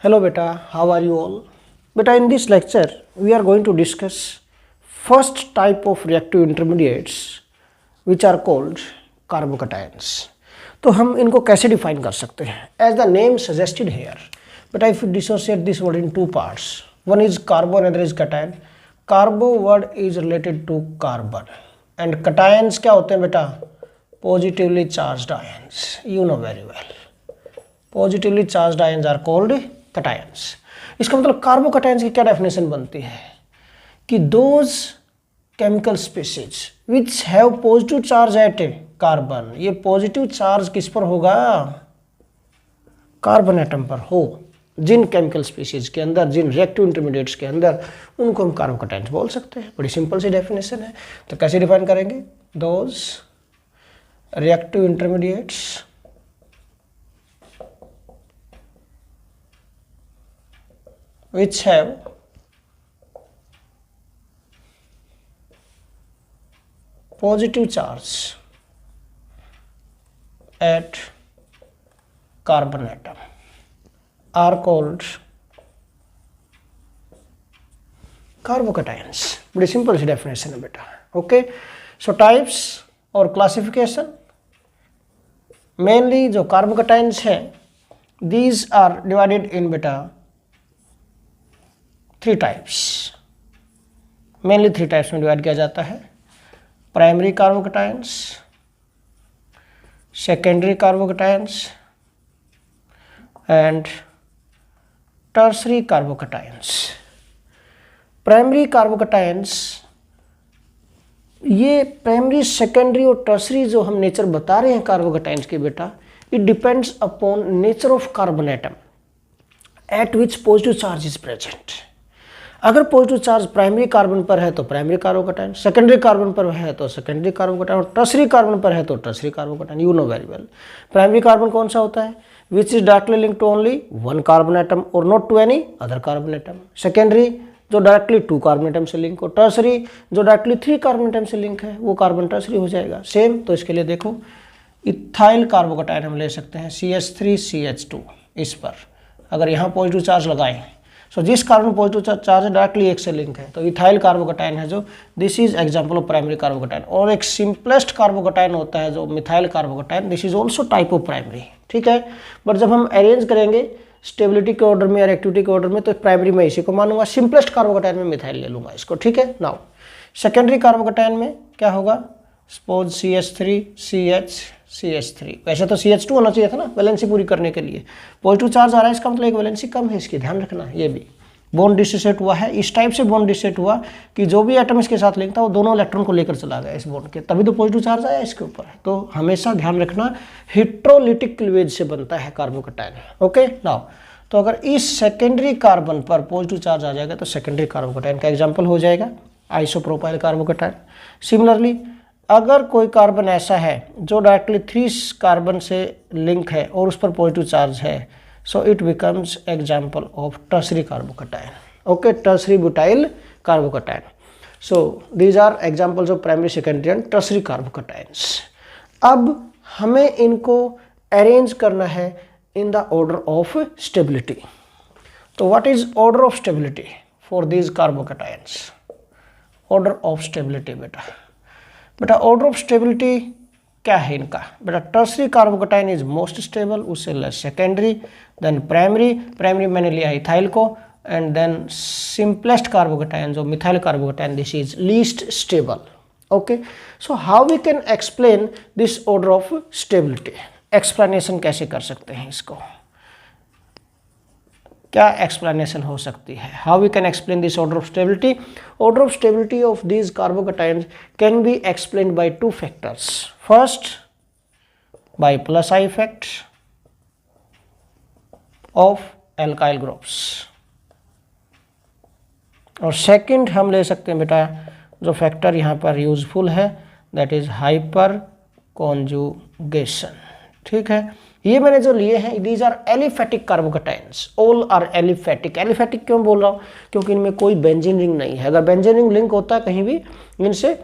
Hello beta, how are you all? Beta, in this lecture we are going to discuss first type of reactive intermediates which are called carbocations. तो हम इनको कैसे define कर सकते हैं? As the name suggested here, but if you dissociate this word in two parts, one is carbo and other is cation. Carbo word is related to carbon and cations क्या होते हैं बेटा? Positively charged ions. You know very well. Positively charged ions are called cations. इसका मतलब carbocations की क्या definition बनती है कि those chemical species which have positive charge at carbon, ये पॉजिटिव चार्ज किस पर होगा? कार्बन एटम पर हो। जिन केमिकल स्पीशीज के अंदर, जिन रिएक्टिव इंटरमीडिएट्स के अंदर, उनको हम कार्बोकैटायंस बोल सकते हैं। बड़ी सिंपल सी डेफिनेशन है। तो कैसे डिफाइन करेंगे? Those reactive intermediates which have positive charge at carbon atom are called carbocations. बड़ी सिंपल सी डेफिनेशन है बेटा। ओके, सो टाइप्स और क्लासिफिकेशन, मेनली जो कार्बोकैटायंस हैं दीज आर डिवाइडेड इन बेटा three types. Mainly three types में डिवाइड किया जाता है। Primary carbocations, secondary carbocations and tertiary carbocations. Primary carbocations, ये प्राइमरी, सेकेंडरी और टर्सरी जो हम नेचर बता रहे हैं कार्बोकैटायंस के बेटा, it depends upon nature of carbon atom at which positive charge is present. अगर पॉजिटिव चार्ज प्राइमरी कार्बन पर है तो प्राइमरी कार्बोकैटायन, सेकेंडरी कार्बन पर है तो सेकेंडरी कार्बोकैटायन, और टर्सरी कार्बन पर है तो tertiary carbocation. You know very well. Primary carbon कौन सा होता है? Which is directly link to only one carbon atom और not to any other carbon atom. Secondary जो डायरेक्टली टू कार्बन एटम से लिंक हो। टर्सरी जो डायरेक्टली थ्री कार्बन एटम से लिंक है, वो कार्बन टर्सरी हो जाएगा। सेम, तो इसके लिए देखो इथाइल कार्बोकैटायन हम ले सकते हैं CH3CH2। इस पर अगर यहाँ पॉजिटिव चार्ज लगाएं, सो जिस कार्बन पॉजिटिव चार्ज है डायरेक्टली एक से लिंक है, तो इथाइल कार्बोकैटायन है जो, this is example of primary carbocation. और एक सिंपलेस्ट कार्बोकैटायन होता है जो methyl carbocation, this is also type of primary. ठीक है, बट जब हम अरेंज करेंगे स्टेबिलिटी के ऑर्डर में या एक्टिविटी के ऑर्डर में, तो प्राइमरी में इसी को मानूंगा, सिंपलेस्ट कार्बोकैटायन में मिथाइल ले लूंगा इसको। ठीक है, नाउ सेकेंडरी कार्बोकैटायन में क्या होगा? Suppose CH3CH3। वैसे तो CH2 होना चाहिए था ना वैलेंसी पूरी करने के लिए। पॉजिटिव चार्ज आ रहा है, इसका मतलब एक वैलेंसी कम है, इसकी ध्यान रखना। ये भी बॉन्ड डिसोसिएट हुआ है, इस टाइप से बॉन्ड डिसोसिएट हुआ कि जो भी एटम इसके साथ लिंक था वो दोनों इलेक्ट्रॉन को लेकर चला गया इस बॉन्ड के, तभी तो पॉजिटिव चार्ज आया इसके ऊपर। तो हमेशा ध्यान रखना हेट्रोलिटिक क्लीवेज से बनता है कार्बोकैटायन। ओके, नाउ तो अगर इस सेकेंडरी कार्बन पर पॉजिटिव चार्ज आ जाएगा तो सेकेंडरी कार्बोकैटायन का एग्जाम्पल हो जाएगा आइसोप्रोपाइल कार्बोकैटायन। सिमिलरली अगर कोई कार्बन ऐसा है जो डायरेक्टली थ्री कार्बन से लिंक है और उस पर पॉजिटिव चार्ज है, so it becomes example of tertiary carbocation. Okay, tertiary butyl carbocation. So these are examples of primary, secondary and tertiary carbocations. अब हमें इनको अरेंज करना है in the order of stability. तो what is order of stability for these carbocations? Order of stability बेटा order of stability क्या है इनका? बेटा tertiary carbocation is most stable, उससे less secondary, then primary, primary मैंने लिया इथाइल को, एंड देन सिंपलेस्ट कार्बोकैटायन जो methyl carbocation, this is least stable. Okay, so how we can explain this order of stability? Explanation कैसे कर सकते हैं इसको? क्या एक्सप्लेनेशन हो सकती है? How we can explain this order of stability? Order of stability of these carbocations can be explained by two factors. First by plus I effect of alkyl groups, और सेकंड हम ले सकते हैं बेटा जो फैक्टर यहाँ पर यूजफुल है, दैट इज हाइपर कॉन्जुगेशन। ठीक है, ये मैंने जो लिए हैं these are aliphatic carbocations, all are aliphatic. Aliphatic क्यों बोल रहा हूँ? क्योंकि इनमें कोई बेंजीन रिंग नहीं है। अगर बेंजीन रिंग लिंक होता है कहीं भी इनसे,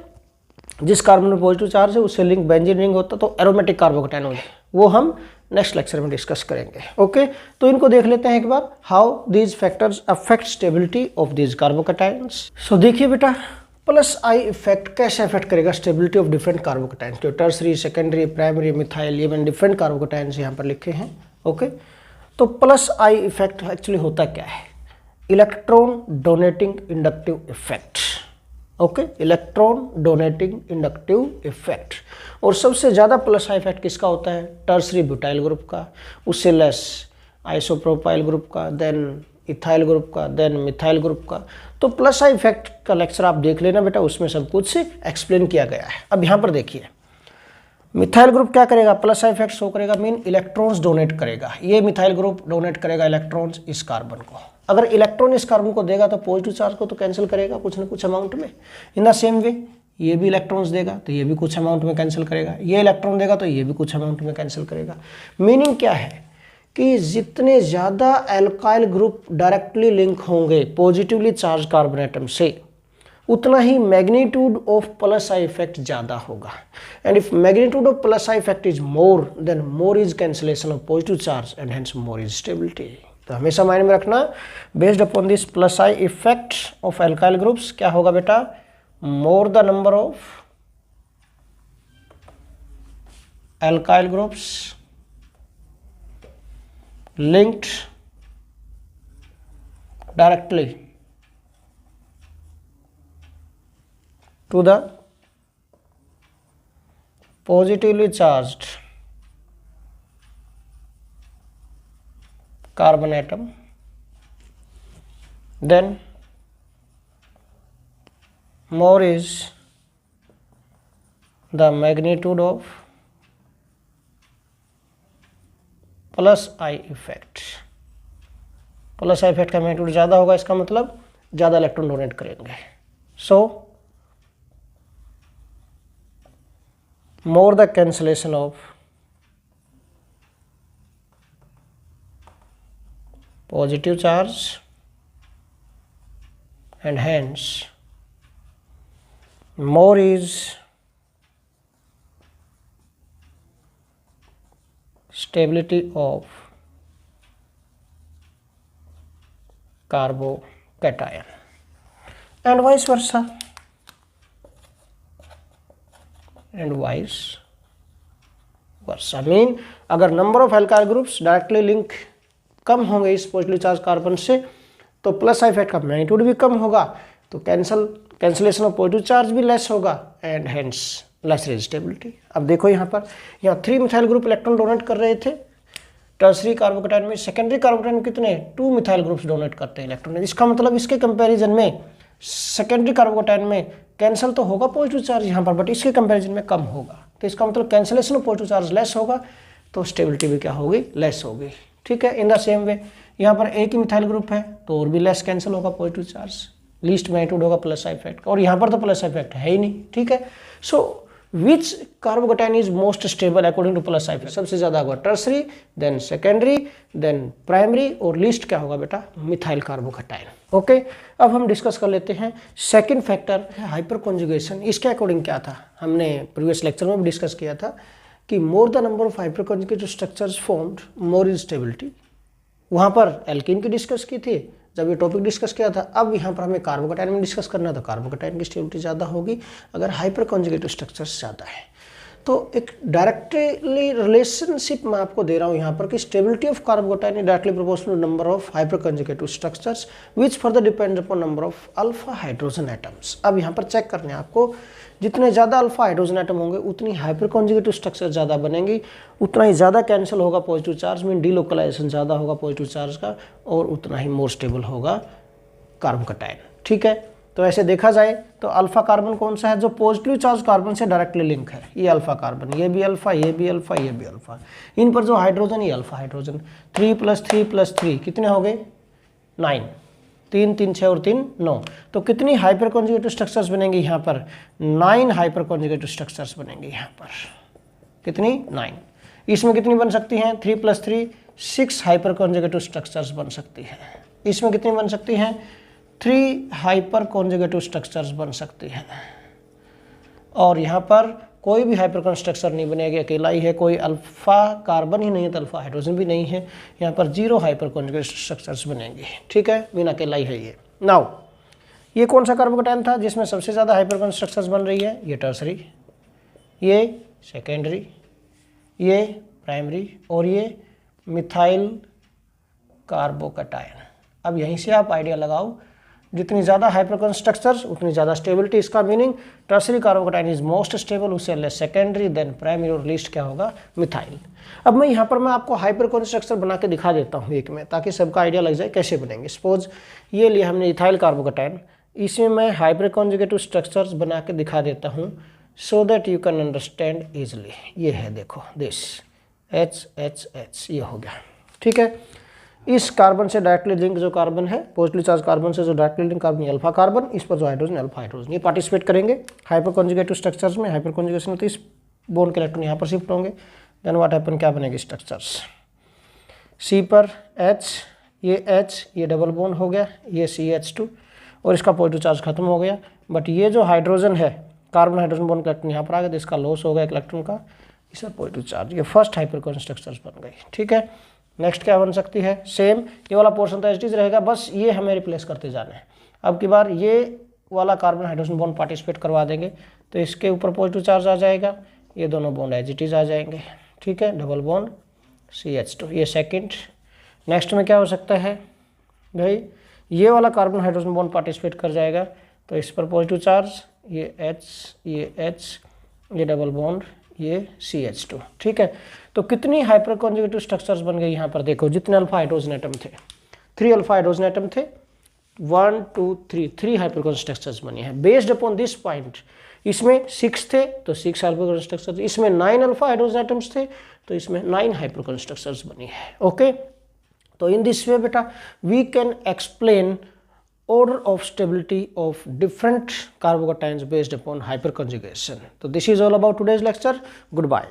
जिस कार्बन में पॉजिटिव चार्ज है उससे लिंक बेंजीन रिंग होता तो एरोमेटिक कार्बोकैटायन हो जाए, वो हम नेक्स्ट लेक्चर में डिस्कस करेंगे। ओके, तो इनको देख लेते हैं एक बार, how these factors affect stability of these carbocations. So देखिए बेटा, प्लस आई इफेक्ट कैसे अफेक्ट करेगा स्टेबिलिटी ऑफ डिफरेंट कार्बोकैटायंस, जो टर्सरी, सेकेंडरी, प्राइमरी, मिथाइल, ये मैंने डिफरेंट कार्बोकैटायंस यहाँ पर लिखे हैं। ओके, तो प्लस आई इफेक्ट एक्चुअली होता क्या है? Electron donating inductive effect. Okay, electron donating inductive effect. और सबसे ज़्यादा प्लस आई इफेक्ट किसका होता है? टर्सरी ब्यूटाइल ग्रुप का, उससे लेस आइसोप्रोपाइल ग्रुप का, देन इथाइल ग्रुप का, देन मिथाइल ग्रुप का। तो प्लस आई इफेक्ट का लेक्चर आप देख लेना बेटा, उसमें सब कुछ एक्सप्लेन किया गया है। अब यहाँ पर देखिए, मिथाइल ग्रुप क्या करेगा? प्लस आई इफेक्ट शो करेगा, मीन इलेक्ट्रॉन्स डोनेट करेगा। ये मिथाइल ग्रुप डोनेट करेगा इलेक्ट्रॉन्स इस कार्बन को। अगर इलेक्ट्रॉन इस कार्बन को देगा तो पॉजिटिव चार्ज को तो कैंसिल करेगा कुछ ना कुछ अमाउंट में। इन द सेम वे ये भी इलेक्ट्रॉन्स देगा तो ये भी कुछ अमाउंट में कैंसिल करेगा, ये इलेक्ट्रॉन देगा तो ये भी कुछ अमाउंट में कैंसिल करेगा। मीनिंग क्या है कि जितने ज़्यादा एल्काइल ग्रुप डायरेक्टली लिंक होंगे पॉजिटिवली चार्ज कार्बन एटम से, उतना ही magnitude of plus I effect ज़्यादा होगा। And if magnitude of plus I effect is more, then more is cancellation of positive charge and hence more is stability. तो हमेशा mind में रखना, based upon this plus I effect of alkyl groups क्या होगा बेटा? More the number of alkyl groups linked directly to the positively charged carbon atom, then more is the magnitude of plus I effect. Plus I effect का magnitude ज़्यादा होगा, इसका मतलब ज़्यादा electron donate करेंगे। So more the cancellation of positive charge and hence more is stability of carbocation and vice versa, mean अगर number of alkyl groups directly link कम होंगे इस पॉजिटिवली चार्ज कार्बन से, तो प्लस आई इफेक्ट का magnitude भी कम होगा, तो कैंसिलेशन ऑफ पॉजिटिव चार्ज भी लेस होगा एंड हेंस लेस रेजिस्टेबिलिटी। अब देखो यहाँ पर, यहाँ 3 मिथाइल ग्रुप इलेक्ट्रॉन डोनेट कर रहे थे टर्सरी कार्बोकैटायन में, सेकेंडरी कार्बोकैटायन में कितने? 2 मिथाइल ग्रुप्स डोनेट करते हैं इलेक्ट्रॉन। इसका मतलब इसके कंपैरिजन में सेकेंडरी कार्बोकैटायन में कैंसिल तो होगा पॉजिटिव चार्ज यहाँ पर, बट इसके कंपैरिजन में कम होगा। तो इसका मतलब cancellation of positive charge less होगा, तो स्टेबिलिटी भी क्या होगी? लेस होगी। ठीक है, इन द सेम वे यहाँ पर एक ही मिथाइल ग्रुप है तो और भी लेस कैंसिल होगा पॉजिटिव चार्ज, लीस्ट मैग्नीट्यूड होगा प्लस आई इफेक्ट, और यहाँ पर तो प्लस आई इफेक्ट है ही नहीं। ठीक है, so which carbocation is most stable according to plus I effect? सबसे ज्यादा होगा tertiary, then secondary, then primary, और लीस्ट क्या होगा बेटा? Methyl carbocation. ओके, अब हम डिस्कस कर लेते हैं सेकंड फैक्टर है हाइपर कॉन्जुगेशन। इसके अकॉर्डिंग क्या था, हमने प्रीवियस लेक्चर में भी डिस्कस किया था कि मोर the number of hyper conjugated structures formed more is stability. वहाँ पर एल्कीन की डिस्कस की थी जब ये टॉपिक डिस्कस किया था। अब यहाँ पर हमें कार्बोकैटायन में डिस्कस करना, तो कार्बोकैटायन की स्टेबिलिटी ज़्यादा होगी अगर हाइपर कॉन्जुगेटेड स्ट्रक्चर्स ज़्यादा है। तो एक डायरेक्टली रिलेशनशिप मैं आपको दे रहा हूँ यहाँ पर कि stability of carbocation is directly proportional to number of hyper conjugated structures which further depends upon number of alpha hydrogen atoms. अब यहाँ पर चेक करने हैं आपको, जितने ज़्यादा अल्फा हाइड्रोजन एटम होंगे उतनी हाइपर कॉन्जुगेटिव स्ट्रक्चर ज़्यादा बनेंगी, उतना ही ज़्यादा कैंसिल होगा पॉजिटिव चार्ज में, डीलोकलाइजेशन ज़्यादा होगा पॉजिटिव चार्ज का, और उतना ही मोर स्टेबल होगा कार्बोकैटायन। ठीक है, तो ऐसे देखा जाए तो अल्फा कार्बन कौन सा है? जो पॉजिटिव चार्ज कार्बन से डायरेक्टली लिंक है, ये अल्फा कार्बन, ये भी अल्फा, ये भी अल्फा, ये भी अल्फा। इन पर जो हाइड्रोजन, ये अल्फा हाइड्रोजन। 3 + 3 + 3 कितने हो गए? 9। 3 3 6 और 3 9। तो कितनी हाइपर कॉन्जुगेटिव स्ट्रक्चर्स बनेंगी यहाँ पर? 9 हाइपर कॉन्जुगेटिव स्ट्रक्चर्स बनेंगी यहाँ पर। कितनी? 9। इसमें कितनी बन सकती हैं? 3 + 3 6 हाइपर कॉन्जुगेटिव स्ट्रक्चर्स बन सकती हैं। इसमें कितनी बन सकती हैं? 3 हाइपर कॉन्जुगेटिव स्ट्रक्चर्स बन सकती हैं। और यहाँ पर कोई भी हाइपरकॉन स्ट्रक्चर नहीं बनेगी, अकेला ही है, कोई अल्फा कार्बन ही नहीं है तो अल्फा हाइड्रोजन भी नहीं है, यहाँ पर 0 हाइपर कॉन्जुगेट स्ट्रक्चर्स बनेंगे, ठीक है, मीन अकेला ही है ये। नाउ ये कौन सा कार्बोकेटाइन था जिसमें सबसे ज़्यादा हाइपरकॉन स्ट्रक्चर्स बन रही है? ये टर्सरी, ये सेकेंडरी, ये प्राइमरी और ये मिथाइल कार्बोकेटाइन। अब यहीं से आप आइडिया लगाओ, जितनी ज़्यादा हाइपरकॉन स्ट्रक्चर्स उतनी ज़्यादा स्टेबिलिटी। इसका meaning tertiary carbocation is most stable, उससे लेस सेकेंडरी, देन प्राइमरी और लिस्ट क्या होगा? मिथाइल। अब मैं यहाँ पर आपको हाइपरकॉन स्ट्रक्चर बना के दिखा देता हूँ एक में, ताकि सबका आइडिया लग जाए कैसे बनेंगे। सपोज ये लिया हमने इथाइल कार्बोकेटाइन, इसमें मैं हाइपर कॉन्जुगेटिव स्ट्रक्चर्स बना के दिखा देता हूँ so that you can understand easily. ये है देखो दिस HHH, ये हो गया, ठीक है। इस कार्बन से डायरेक्टली लिंक जो कार्बन है, पॉजिटिवली चार्ज कार्बन से जो directly link carbon alpha carbon, इस पर जो हाइड्रोजन अल्फा हाइड्रोजन, ये पार्टिसिपेट करेंगे हाइपर कॉन्जुगेटिव स्ट्रक्चर्स में। हाइपर कॉन्जुगेशन में तो इस बोन के इलेक्ट्रॉन यहाँ पर शिफ्ट होंगे, देन व्हाट हैपन, क्या बनेगी स्ट्रक्चर्स? C पर H, ये H, ये डबल बोन हो गया, ये CH2 और इसका पॉजिटिव चार्ज खत्म हो गया। बट ये जो हाइड्रोजन है, कार्बन हाइड्रोजन बॉन्ड का इलेक्ट्रॉन यहाँ पर आ गया, तो इसका लॉस हो गया एक इलेक्ट्रॉन का, इसका पॉजिटिव चार्ज। ये फर्स्ट हाइपरकॉन स्ट्रक्चर्स बन गई, ठीक है। नेक्स्ट क्या बन सकती है? सेम ये वाला पोर्शन तो एज रहेगा, बस ये हमें रिप्लेस करते जाना है। अब की बार ये वाला कार्बन हाइड्रोजन बॉन्ड पार्टिसिपेट करवा देंगे, तो इसके ऊपर पॉजिटिव चार्ज आ जाएगा, ये दोनों बॉन्ड एज इट इज आ जाएंगे, ठीक है, डबल बॉन्ड CH2, ये सेकेंड। नेक्स्ट में क्या हो सकता है भाई? ये वाला कार्बन हाइड्रोजन बॉन्ड पार्टिसिपेट कर जाएगा, तो इस पर पॉजिटिव चार्ज, ये H, ये H, ये डबल बॉन्ड, ये CH2, ठीक है। तो कितनी हाइपर कॉन्जुगेटिव स्ट्रक्चर्स बन गई यहाँ पर देखो, जितने अल्फा हाइड्रोजन एटम थे, 3 अल्फा हाइड्रोजन एटम थे, 1 2 3 हाइपर कॉन्जुगेटिव स्ट्रक्चर्स बनी है। बेस्ड अपॉन दिस पॉइंट, इसमें 6 थे तो 6 हाइपर कॉन्जुगेटिव स्ट्रक्चर्स, इसमें 9 अल्फा हाइड्रोजन एटम्स थे तो इसमें 9 हाइपर कॉन्जुगेटिव स्ट्रक्चर्स बनी है, ओके। तो इन दिस वे बेटा we can explain order of stability of different carbocations based upon hyperconjugation. So this is all about today's lecture. Goodbye.